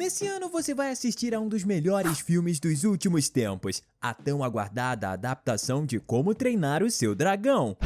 Nesse ano você vai assistir a um dos melhores filmes dos últimos tempos, a tão aguardada adaptação de Como Treinar o Seu Dragão.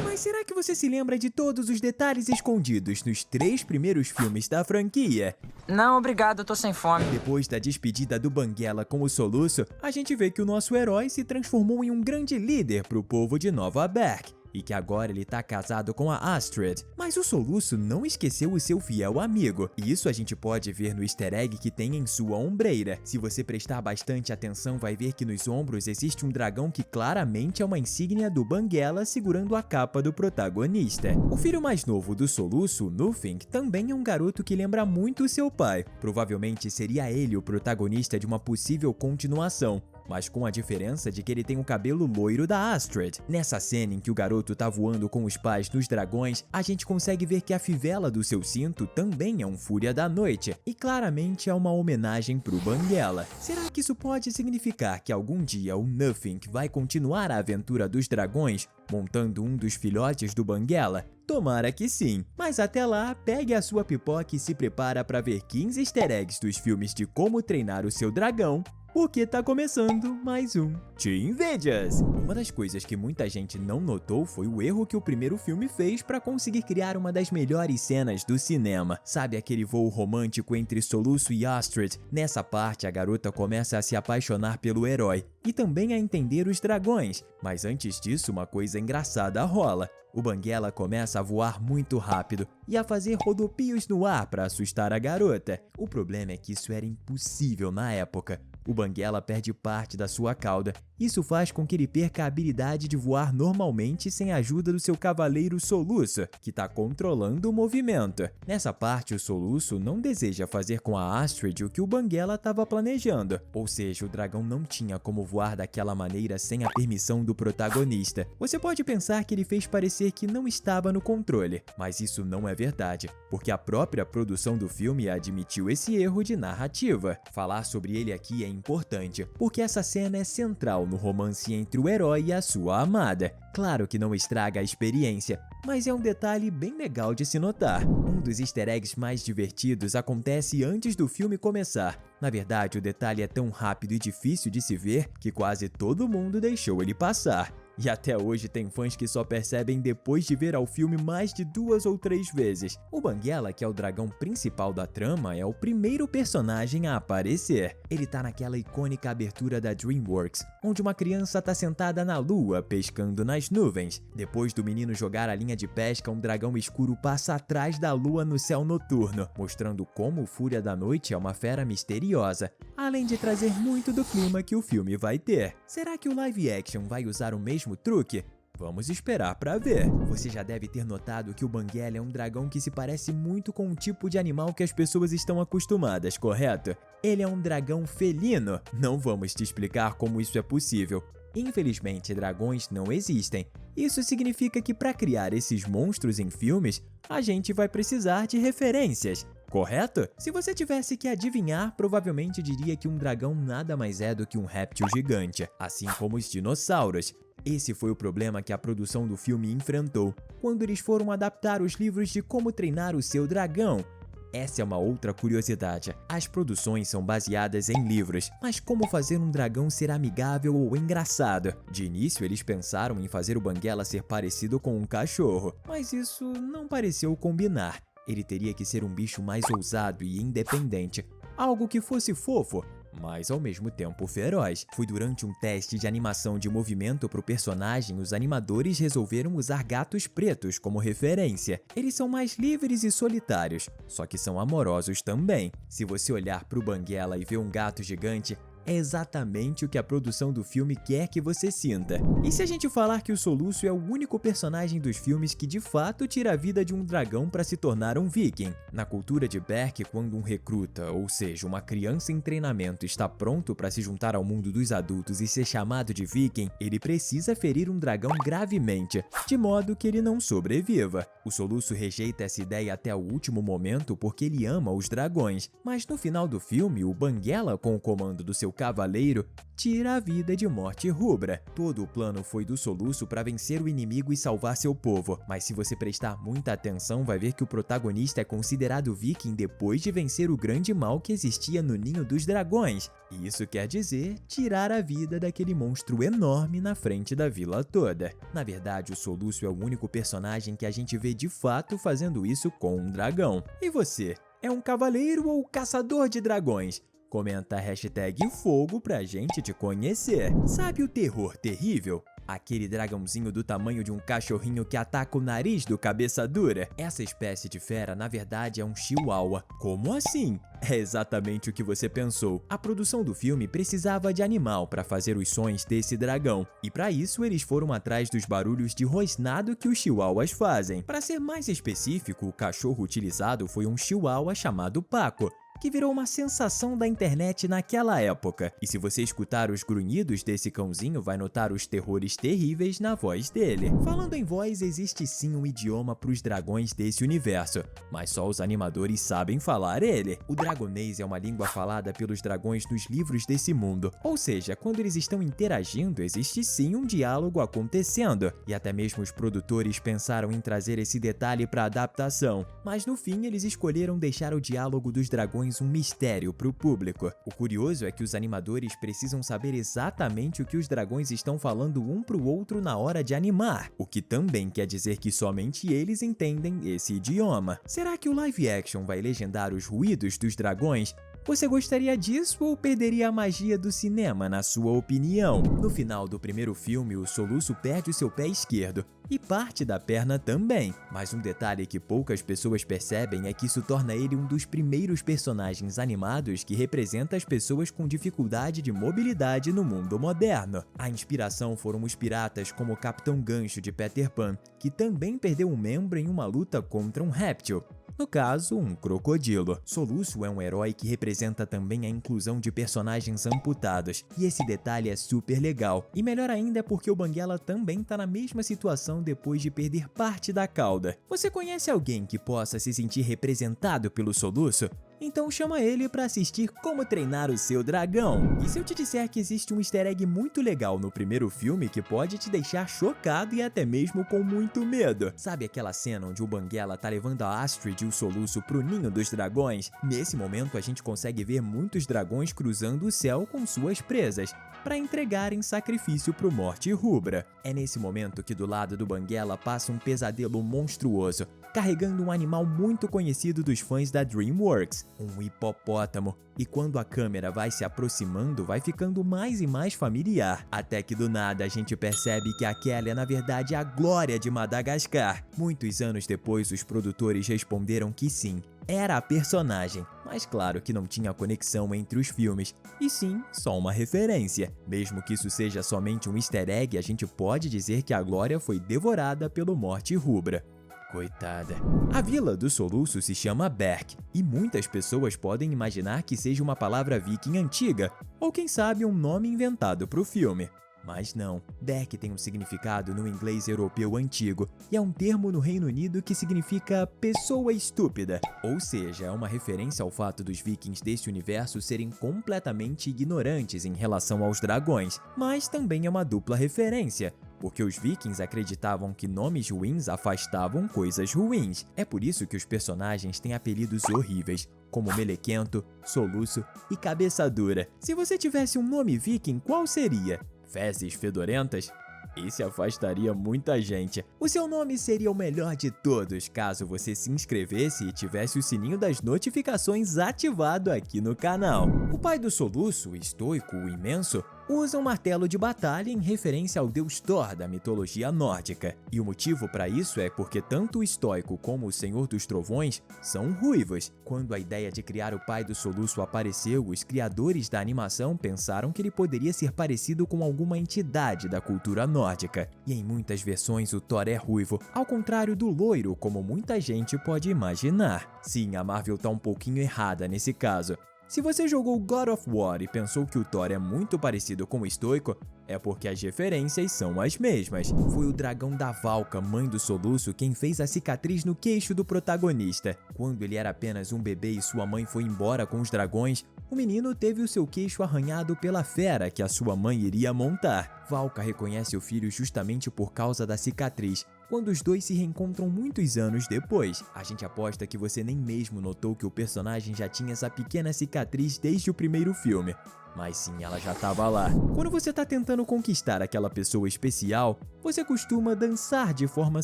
Mas será que você se lembra de todos os detalhes escondidos nos 3 primeiros filmes da franquia? Não, obrigado, eu tô sem fome. Depois da despedida do Banguela com o soluço, a gente vê que o nosso herói se transformou em um grande líder pro povo de Nova Berk. E que agora ele tá casado com a Astrid. Mas o Soluço não esqueceu o seu fiel amigo. E isso a gente pode ver no easter egg que tem em sua ombreira. Se você prestar bastante atenção, vai ver que nos ombros existe um dragão que claramente é uma insígnia do Banguela segurando a capa do protagonista. O filho mais novo do Soluço, Nufink, também é um garoto que lembra muito seu pai. Provavelmente seria ele o protagonista de uma possível continuação, mas com a diferença de que ele tem o cabelo loiro da Astrid. Nessa cena em que o garoto tá voando com os pais nos dragões, a gente consegue ver que a fivela do seu cinto também é um Fúria da Noite, e claramente é uma homenagem pro Banguela. Será que isso pode significar que algum dia o Nufink vai continuar a aventura dos dragões, montando um dos filhotes do Banguela? Tomara que sim, mas até lá, pegue a sua pipoca e se prepara para ver 15 easter eggs dos filmes de Como Treinar o Seu Dragão, porque tá começando mais um Team Vegas! Uma das coisas que muita gente não notou foi o erro que o primeiro filme fez para conseguir criar uma das melhores cenas do cinema. Sabe aquele voo romântico entre Soluço e Astrid? Nessa parte, a garota começa a se apaixonar pelo herói e também a entender os dragões. Mas antes disso, uma coisa engraçada rola. O Banguela começa a voar muito rápido e a fazer rodopios no ar para assustar a garota. O problema é que isso era impossível na época. O Banguela perde parte da sua cauda. Isso faz com que ele perca a habilidade de voar normalmente sem a ajuda do seu cavaleiro Soluço, que está controlando o movimento. Nessa parte, o Soluço não deseja fazer com a Astrid o que o Banguela estava planejando, ou seja, o dragão não tinha como voar daquela maneira sem a permissão do protagonista. Você pode pensar que ele fez parecer que não estava no controle, mas isso não é verdade, porque a própria produção do filme admitiu esse erro de narrativa. Falar sobre ele aqui é importante, porque essa cena é central no romance entre o herói e a sua amada. Claro que não estraga a experiência, mas é um detalhe bem legal de se notar. Um dos easter eggs mais divertidos acontece antes do filme começar. Na verdade, o detalhe é tão rápido e difícil de se ver que quase todo mundo deixou ele passar. E até hoje tem fãs que só percebem depois de ver ao filme mais de 2 ou 3 vezes. O Banguela, que é o dragão principal da trama, é o primeiro personagem a aparecer. Ele tá naquela icônica abertura da DreamWorks, onde uma criança tá sentada na lua, pescando nas nuvens. Depois do menino jogar a linha de pesca, um dragão escuro passa atrás da lua no céu noturno, mostrando como o Fúria da Noite é uma fera misteriosa, além de trazer muito do clima que o filme vai ter. Será que o live action vai usar o mesmo truque? Vamos esperar pra ver. Você já deve ter notado que o Banguela é um dragão que se parece muito com um tipo de animal que as pessoas estão acostumadas, correto? Ele é um dragão felino. Não vamos te explicar como isso é possível. Infelizmente, dragões não existem. Isso significa que para criar esses monstros em filmes, a gente vai precisar de referências. Correto? Se você tivesse que adivinhar, provavelmente diria que um dragão nada mais é do que um réptil gigante, assim como os dinossauros. Esse foi o problema que a produção do filme enfrentou quando eles foram adaptar os livros de Como Treinar o Seu Dragão. Essa é uma outra curiosidade. As produções são baseadas em livros, mas como fazer um dragão ser amigável ou engraçado? De início, eles pensaram em fazer o Banguela ser parecido com um cachorro, mas isso não pareceu combinar. Ele teria que ser um bicho mais ousado e independente, algo que fosse fofo, mas ao mesmo tempo feroz. Foi durante um teste de animação de movimento para o personagem, os animadores resolveram usar gatos pretos como referência. Eles são mais livres e solitários, só que são amorosos também. Se você olhar para o Banguela e ver um gato gigante, é exatamente o que a produção do filme quer que você sinta. E se a gente falar que o Soluço é o único personagem dos filmes que de fato tira a vida de um dragão para se tornar um viking? Na cultura de Berk, quando um recruta, ou seja, uma criança em treinamento, está pronto para se juntar ao mundo dos adultos e ser chamado de viking, ele precisa ferir um dragão gravemente, de modo que ele não sobreviva. O Soluço rejeita essa ideia até o último momento porque ele ama os dragões, mas no final do filme, o Banguela, com o comando do seu cavaleiro, tira a vida de Morte Rubra. Todo o plano foi do Soluço para vencer o inimigo e salvar seu povo, mas se você prestar muita atenção, vai ver que o protagonista é considerado viking depois de vencer o grande mal que existia no Ninho dos Dragões. E isso quer dizer tirar a vida daquele monstro enorme na frente da vila toda. Na verdade, o Soluço é o único personagem que a gente vê de fato fazendo isso com um dragão. E você, é um cavaleiro ou caçador de dragões? Comenta a hashtag Fogo pra gente te conhecer. Sabe o terror terrível? Aquele dragãozinho do tamanho de um cachorrinho que ataca o nariz do cabeça dura? Essa espécie de fera, na verdade, é um chihuahua. Como assim? É exatamente o que você pensou. A produção do filme precisava de animal para fazer os sons desse dragão. E para isso, eles foram atrás dos barulhos de rosnado que os chihuahuas fazem. Para ser mais específico, o cachorro utilizado foi um chihuahua chamado Paco, que virou uma sensação da internet naquela época. E se você escutar os grunhidos desse cãozinho, vai notar os terrores terríveis na voz dele. Falando em voz, existe sim um idioma para os dragões desse universo, mas só os animadores sabem falar ele. O dragonês é uma língua falada pelos dragões nos livros desse mundo, ou seja, quando eles estão interagindo, existe sim um diálogo acontecendo. E até mesmo os produtores pensaram em trazer esse detalhe para a adaptação, mas no fim eles escolheram deixar o diálogo dos dragões um mistério para o público. O curioso é que os animadores precisam saber exatamente o que os dragões estão falando um para o outro na hora de animar, o que também quer dizer que somente eles entendem esse idioma. Será que o live action vai legendar os ruídos dos dragões? Você gostaria disso ou perderia a magia do cinema, na sua opinião? No final do primeiro filme, o Soluço perde o seu pé esquerdo e parte da perna também. Mas um detalhe que poucas pessoas percebem é que isso torna ele um dos primeiros personagens animados que representa as pessoas com dificuldade de mobilidade no mundo moderno. A inspiração foram os piratas como o Capitão Gancho de Peter Pan, que também perdeu um membro em uma luta contra um réptil. No caso, um crocodilo. Soluço é um herói que representa também a inclusão de personagens amputados, e esse detalhe é super legal. E melhor ainda é porque o Banguela também tá na mesma situação depois de perder parte da cauda. Você conhece alguém que possa se sentir representado pelo Soluço? Então chama ele para assistir Como Treinar o Seu Dragão. E se eu te disser que existe um easter egg muito legal no primeiro filme que pode te deixar chocado e até mesmo com muito medo? Sabe aquela cena onde o Banguela tá levando a Astrid e o Soluço pro Ninho dos Dragões? Nesse momento a gente consegue ver muitos dragões cruzando o céu com suas presas para entregarem sacrifício pro Morte Rubra. É nesse momento que do lado do Banguela passa um pesadelo monstruoso, carregando um animal muito conhecido dos fãs da DreamWorks, um hipopótamo. E quando a câmera vai se aproximando, vai ficando mais e mais familiar, até que do nada a gente percebe que aquela é na verdade a Glória de Madagascar. Muitos anos depois, os produtores responderam que sim, era a personagem, mas claro que não tinha conexão entre os filmes, e sim, só uma referência. Mesmo que isso seja somente um easter egg, a gente pode dizer que a Glória foi devorada pelo Morte Rubra. Coitada. A vila do Soluço se chama Berk, e muitas pessoas podem imaginar que seja uma palavra viking antiga, ou quem sabe um nome inventado para o filme. Mas não, Berk tem um significado no inglês europeu antigo, e é um termo no Reino Unido que significa pessoa estúpida, ou seja, é uma referência ao fato dos vikings desse universo serem completamente ignorantes em relação aos dragões, mas também é uma dupla referência, porque os vikings acreditavam que nomes ruins afastavam coisas ruins. É por isso que os personagens têm apelidos horríveis, como Melequento, Soluço e Cabeça Dura. Se você tivesse um nome viking, qual seria? Fezes fedorentas? Esse afastaria muita gente. O seu nome seria o melhor de todos caso você se inscrevesse e tivesse o sininho das notificações ativado aqui no canal. O pai do Soluço, o estoico, o imenso, usa um martelo de batalha em referência ao deus Thor da mitologia nórdica. E o motivo para isso é porque tanto o estoico como o Senhor dos Trovões são ruivos. Quando a ideia de criar o pai do Soluço apareceu, os criadores da animação pensaram que ele poderia ser parecido com alguma entidade da cultura nórdica. E em muitas versões o Thor é ruivo, ao contrário do loiro, como muita gente pode imaginar. Sim, a Marvel tá um pouquinho errada nesse caso. Se você jogou God of War e pensou que o Thor é muito parecido com o estoico, é porque as referências são as mesmas. Foi o dragão da Valka, mãe do Soluço, quem fez a cicatriz no queixo do protagonista. Quando ele era apenas um bebê e sua mãe foi embora com os dragões, o menino teve o seu queixo arranhado pela fera que a sua mãe iria montar. Valka reconhece o filho justamente por causa da cicatriz, quando os dois se reencontram muitos anos depois. A gente aposta que você nem mesmo notou que o personagem já tinha essa pequena cicatriz desde o primeiro filme. Mas sim, ela já estava lá. Quando você está tentando conquistar aquela pessoa especial, você costuma dançar de forma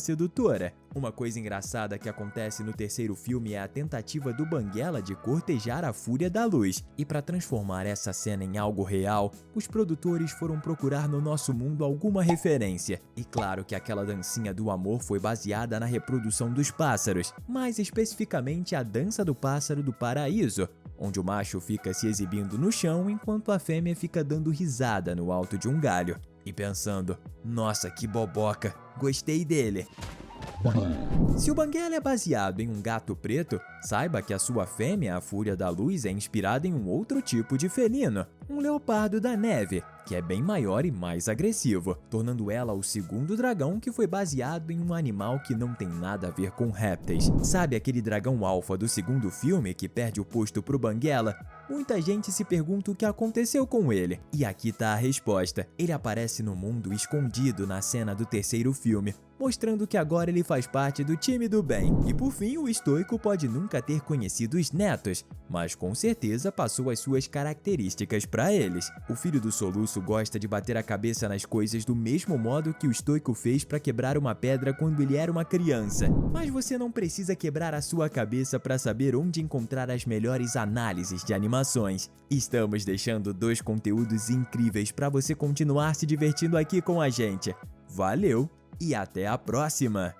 sedutora. Uma coisa engraçada que acontece no terceiro filme é a tentativa do Banguela de cortejar a Fúria da Luz. E para transformar essa cena em algo real, os produtores foram procurar no nosso mundo alguma referência. E claro que aquela dancinha do amor foi baseada na reprodução dos pássaros, mais especificamente a dança do pássaro do paraíso, onde o macho fica se exibindo no chão enquanto a fêmea fica dando risada no alto de um galho. E pensando, nossa, que boboca, gostei dele. Se o Banguela é baseado em um gato preto, saiba que a sua fêmea, a Fúria da Luz, é inspirada em um outro tipo de felino, um leopardo da neve, que é bem maior e mais agressivo, tornando ela o segundo dragão que foi baseado em um animal que não tem nada a ver com répteis. Sabe aquele dragão alfa do segundo filme que perde o posto pro Banguela? Muita gente se pergunta o que aconteceu com ele. E aqui tá a resposta. Ele aparece no mundo escondido na cena do terceiro filme, mostrando que agora ele faz parte do time do bem. E por fim, o estoico pode nunca ter conhecido os netos, mas com certeza passou as suas características para eles. O filho do Soluço gosta de bater a cabeça nas coisas do mesmo modo que o estoico fez para quebrar uma pedra quando ele era uma criança. Mas você não precisa quebrar a sua cabeça para saber onde encontrar as melhores análises de animações. Estamos deixando 2 conteúdos incríveis para você continuar se divertindo aqui com a gente. Valeu! E até a próxima!